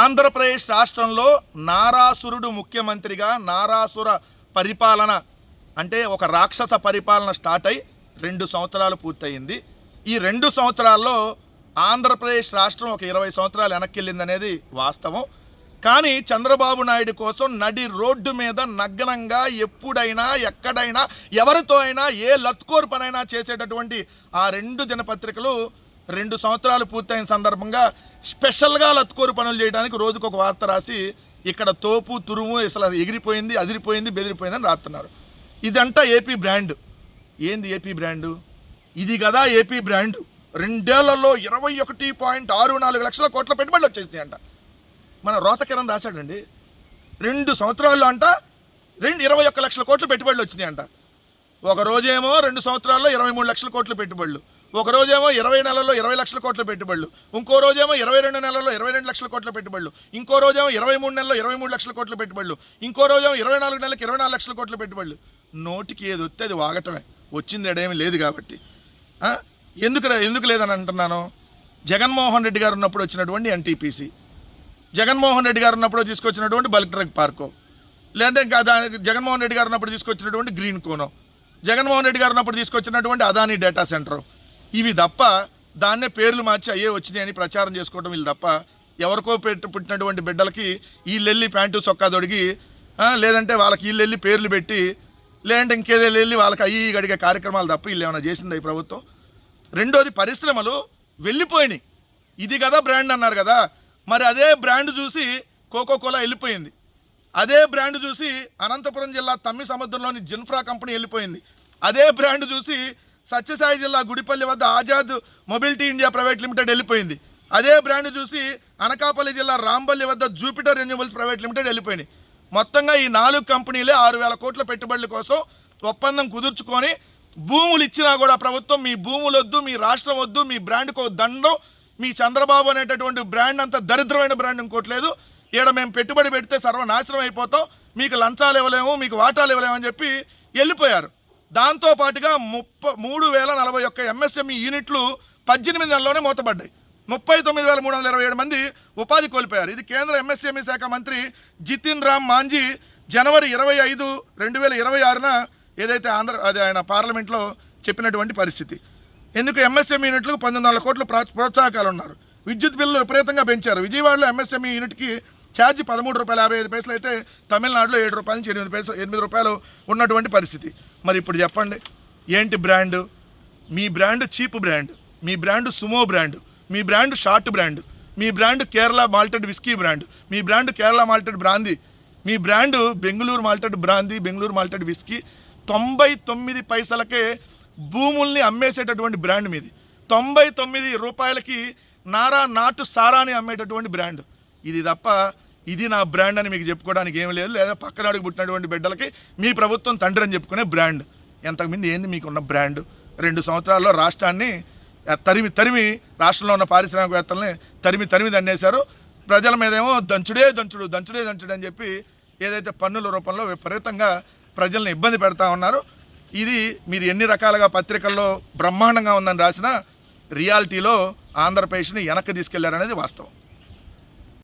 ఆంధ్రప్రదేశ్ రాష్ట్రంలో నారాసురుడు ముఖ్యమంత్రిగా నారాసుర పరిపాలన అంటే ఒక రాక్షస పరిపాలన స్టార్ట్ అయి 2 సంవత్సరాలు పూర్తయింది. ఈ 2 సంవత్సరాల్లో ఆంధ్రప్రదేశ్ రాష్ట్రం ఒక 20 సంవత్సరాలు వెనక్కి వెళ్ళిందనేది వాస్తవం. కానీ చంద్రబాబు నాయుడు కోసం నడి రోడ్డు మీద నగ్నంగా ఎప్పుడైనా ఎక్కడైనా ఎవరితో అయినా ఏ లత్కోర్ పనైనా చేసేటటువంటి ఆ 2 దినపత్రికలు 2 సంవత్సరాలు పూర్తయిన సందర్భంగా స్పెషల్గా లత్కోరు పనులు చేయడానికి రోజుకు ఒక వార్త రాసి ఇక్కడ తోపు తురుము అసలు ఎగిరిపోయింది, అదిరిపోయింది, బెదిరిపోయింది అని రాస్తున్నారు. ఇదంతా ఏపీ బ్రాండ్. ఏంది ఏపీ బ్రాండు? ఇది కదా ఏపీ బ్రాండు. 2 ఏళ్లలో 21.64 లక్షల కోట్ల పెట్టుబడులు వచ్చేసినాయి అంట. మన రోతకిరణ్ రాశాడండి. 2 సంవత్సరాల్లో అంట 21 లక్షల కోట్ల పెట్టుబడులు వచ్చినాయి అంట. ఒక రోజేమో 2 సంవత్సరాల్లో 23 లక్షల కోట్ల పెట్టుబడులు, ఒక రోజేమో 20 నెలల్లో 20 లక్షల కోట్ల పెట్టుబడులు, ఇంకో రోజేమో 22 నెలల్లో 22 లక్షల కోట్ల పెట్టుబడులు, ఇంకో రోజేమో 23 నెలల్లో 23 లక్షల కోట్ల పెట్టుబడులు, ఇంకో రోజేమో 24 నెలలకు 24 లక్షల కోట్ల పెట్టుబడులు. నోటికి ఏది వస్తే అది వాగటమే, వచ్చింది ఎడేమీ లేదు కాబట్టి. ఎందుకు లేదని అంటున్నాను? జగన్మోహన్ రెడ్డి గారు ఉన్నప్పుడు వచ్చినటువంటి ఎన్టీపీసీ, జగన్మోహన్ రెడ్డి గారు ఉన్నప్పుడు తీసుకొచ్చినటువంటి బల్క్ డ్రగ్ పార్కో, లేదంటే ఇంకా జగన్మోహన్ రెడ్డి గారు ఉన్నప్పుడు తీసుకొచ్చినటువంటి గ్రీన్ కోనో, జగన్మోహన్ రెడ్డి గారు ఉన్నప్పుడు తీసుకొచ్చినటువంటి అదానీ డేటా సెంటర్, ఇవి తప్ప దాన్నే పేర్లు మార్చి అయ్యే వచ్చినాయి అని ప్రచారం చేసుకోవడం వీళ్ళు తప్ప ఎవరికో పుట్టినటువంటి బిడ్డలకి వీళ్ళెళ్ళి ప్యాంటు సొక్కా తొడిగి, లేదంటే వాళ్ళకి వీళ్ళెళ్ళి పేర్లు పెట్టి, లేదంటే ఇంకేదో వెళ్ళి వాళ్ళకి అయ్యి గడిగే కార్యక్రమాలు తప్ప వీళ్ళు ఏమైనా చేసింది ఈ ప్రభుత్వం? రెండోది, పరిశ్రమలు వెళ్ళిపోయినాయి. ఇది కదా బ్రాండ్ అన్నారు కదా, మరి అదే బ్రాండ్ చూసి కోకోకోలా వెళ్ళిపోయింది. అదే బ్రాండ్ చూసి అనంతపురం జిల్లా తమ్మి సముద్రంలోని జిన్ఫ్రా కంపెనీ వెళ్ళిపోయింది. అదే బ్రాండ్ చూసి సత్యసాయి జిల్లా గుడిపల్లి వద్ద Azad mobility India private limited వెళ్ళిపోయింది. అదే బ్రాండ్ చూసి అనకాపల్లి జిల్లా రాంబల్లి వద్ద జూపిటర్ రెన్యూబుల్స్ ప్రైవేట్ లిమిటెడ్ వెళ్ళిపోయింది. మొత్తంగా ఈ 4 కంపెనీలే 6,000 కోట్ల పెట్టుబడుల కోసం ఒప్పందం కుదుర్చుకొని భూములు ఇచ్చినా కూడా ప్రభుత్వం మీ భూములు వద్దు, మీ రాష్ట్రం వద్దు, మీ బ్రాండ్కు దండం, మీ చంద్రబాబు అనేటటువంటి బ్రాండ్ అంత దరిద్రమైన బ్రాండ్ ఇంకోట్లేదు, ఈడ మేము పెట్టుబడి పెడితే సర్వనాశనం అయిపోతాం, మీకు లంచాలు ఇవ్వలేము, మీకు వాటాలు ఇవ్వలేము అని చెప్పి వెళ్ళిపోయారు. దాంతోపాటుగా 3,041 ఎంఎస్ఎంఈ యూనిట్లు 18 నెలల్లోనే మూతపడ్డాయి. 39,327 మంది ఉపాధి కోల్పోయారు. ఇది కేంద్ర ఎంఎస్ఎంఈ శాఖ మంత్రి జితిన్ రామ్ మాంజీ జనవరి 25, 2026న ఏదైతే ఆయన పార్లమెంట్లో చెప్పినటువంటి పరిస్థితి. ఎందుకు ఎంఎస్ఎంఈ యూనిట్లకు 19,000 కోట్ల ప్రోత్సాహకాలు ఉన్నారు. విద్యుత్ బిల్లు విపరీతంగా పెంచారు. విజయవాడలో ఎంఎస్ఎంఈ యూనిట్కి ఛార్జ్ ₹13.55 అయితే తమిళనాడులో ₹7 నుంచి ₹8 ఉన్నటువంటి పరిస్థితి. మరి ఇప్పుడు చెప్పండి, ఏంటి బ్రాండు? మీ బ్రాండ్ చీప్ బ్రాండ్, మీ బ్రాండ్ సుమో బ్రాండ్, మీ బ్రాండ్ షార్ట్ బ్రాండ్, మీ brand Kerala malted whisky brand, మీ బ్రాండ్ కేరళ మాల్టెడ్ బ్రాందీ, మీ brand Bengaluru malted brandy, Bengaluru malted whisky. 99 పైసలకే భూముల్ని అమ్మేసేటటువంటి బ్రాండ్ మీది. 99 రూపాయలకి నాటు సారాని అమ్మేటటువంటి బ్రాండ్. ఇది తప్ప ఇది నా బ్రాండ్ అని మీకు చెప్పుకోవడానికి ఏమీ లేదు. లేదా పక్కన అడుగు పుట్టినటువంటి బిడ్డలకి మీ ప్రభుత్వం తండ్రి అని చెప్పుకునే బ్రాండ్. ఎంతకుమంది ఏంది మీకున్న బ్రాండ్? 2 సంవత్సరాల్లో రాష్ట్రాన్ని తరిమి రాష్ట్రంలో ఉన్న పారిశ్రామికవేత్తల్ని తరిమి దన్నేశారు. ప్రజల మీదేమో దంచుడే అని చెప్పి ఏదైతే పన్నుల రూపంలో విపరీతంగా ప్రజల్ని ఇబ్బంది పెడతా ఉన్నారు. ఇది మీరు ఎన్ని రకాలుగా పత్రికల్లో బ్రహ్మాండంగా ఉందని రాసినా రియాలిటీలో ఆంధ్రప్రదేశ్ని వెనక్కి తీసుకెళ్లారనేది వాస్తవం.